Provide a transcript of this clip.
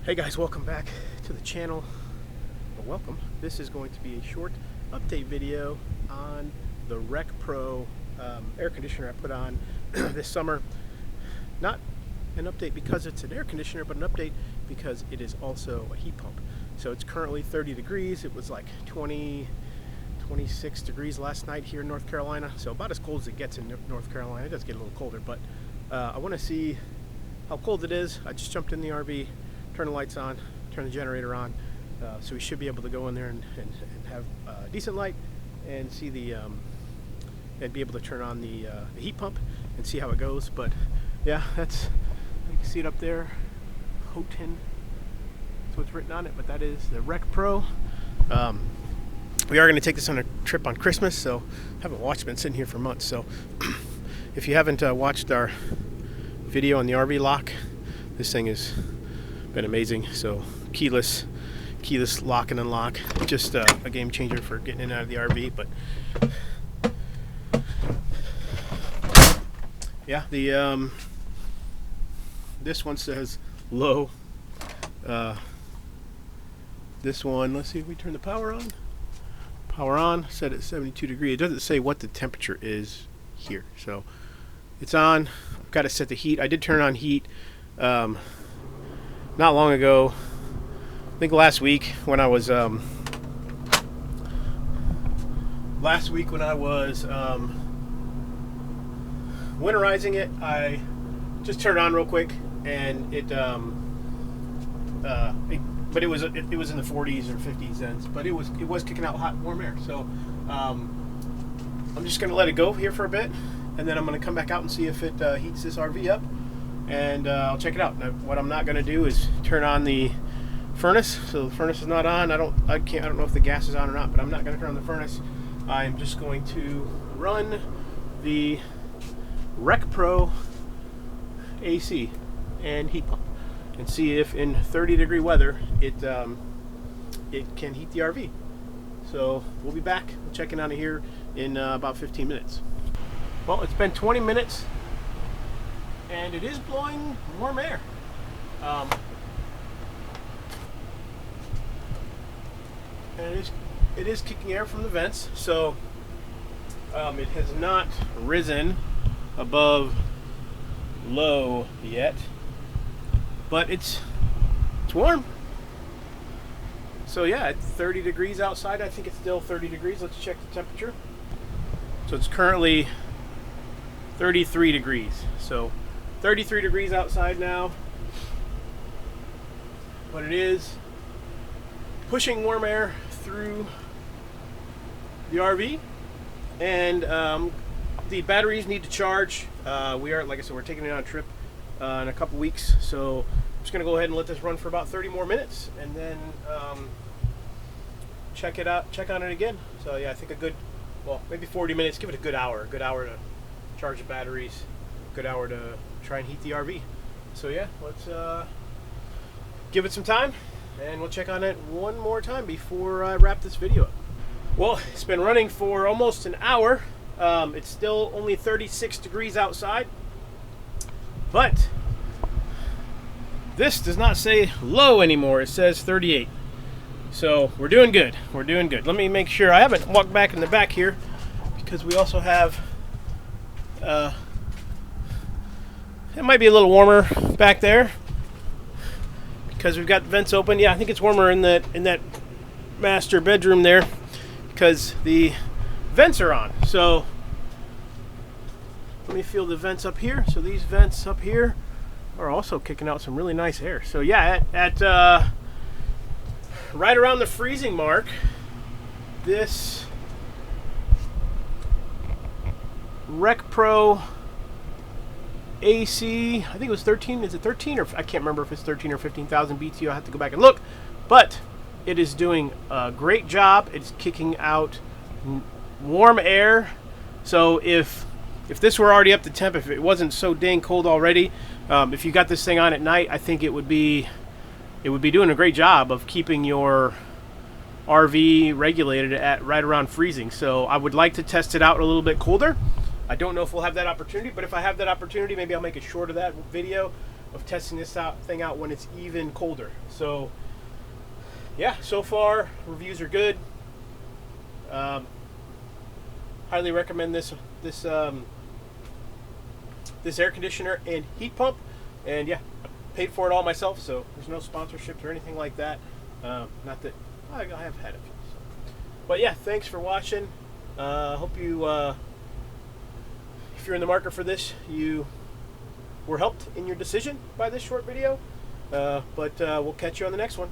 Hey guys, welcome back to the channel. Well, welcome. This is going to be a short update video on the RecPro air conditioner I put on this summer. Not an update because it's an air conditioner, but an update because it is also a heat pump. So it's currently 30 degrees. It was like 26 degrees last night here in North Carolina. So about as cold as it gets in North Carolina. It does get a little colder, but I want to see how cold it is. I just jumped in the RV, turn the lights on, turn the generator on, so we should be able to go in there and have decent light and see the and be able to turn on the heat pump and see how it goes. But yeah, that's, you can see it up there, Houghton. That's what's written on it, but that is the RecPro. We are going to take this on a trip on Christmas, so I haven't watched, been sitting here for months. So if you haven't watched our video on the RV lock, this thing has been amazing. So keyless lock and unlock, just a game changer for getting in and out of the RV. But yeah, the this one says low. This one, let's see if we turn the power on. Power on, set at 72 degrees. It doesn't say what the temperature is here, so it's on. I've got to set the heat. I did turn on heat not long ago. I think last week when I was winterizing it, I just turned it on real quick, and but it was in the 40s or 50s then, but it was kicking out hot, warm air. So I'm just going to let it go here for a bit, and then I'm going to come back out and see if it heats this RV up, and I'll check it out. Now, what I'm not going to do is turn on the furnace. So the furnace is not on. I don't know if the gas is on or not, but I'm not going to turn on the furnace. I'm just going to run the RecPro AC and heat pump and see if in 30-degree weather it can heat the RV. So we'll be back checking on it here in about 15 minutes. Well, it's been 20 minutes and it is blowing warm air. And it is kicking air from the vents, so it has not risen above low yet, but it's warm. So yeah, at 30 degrees outside, I think it's still 30 degrees. Let's check the temperature. So it's currently 33 degrees. So 33 degrees outside now, but it is pushing warm air through the RV, and the batteries need to charge. We are, like I said, we're taking it on a trip in a couple weeks, so I'm just going to go ahead and let this run for about 30 more minutes, and then check it out, check on it again. So yeah, I think maybe 40 minutes. Give it a good hour to charge the batteries, a good hour to try and heat the RV. So yeah, let's give it some time, and we'll check on it one more time before I wrap this video up. Well, it's been running for almost an hour. It's still only 36 degrees outside, but this does not say low anymore. It says 38. So we're doing good. We're doing good. Let me make sure. I haven't walked back in the back here because we also have it might be a little warmer back there because we've got vents open. Yeah, I think it's warmer in that master bedroom there because the vents are on. So let me feel the vents up here. So these vents up here are also kicking out some really nice air. So yeah, at right around the freezing mark, this RecPro AC, I think it was 13. Is it 13 or I can't remember if it's 13 or 15,000 BTU. I have to go back and look, but it is doing a great job. It's kicking out warm air. So if this were already up to temp, if it wasn't so dang cold already, if you got this thing on at night, I think it would be doing a great job of keeping your RV regulated at right around freezing. So I would like to test it out a little bit colder. I don't know if we'll have that opportunity, but if I have that opportunity, maybe I'll make it short of that video. of testing this thing out when it's even colder. So yeah, so far reviews are good. Highly recommend this air conditioner and heat pump. And yeah, I paid for it all myself, so there's no sponsorships or anything like that. Not that I have had a few. So. But yeah, thanks for watching. Hope you, if you're in the market for this, you were helped in your decision by this short video. But we'll catch you on the next one.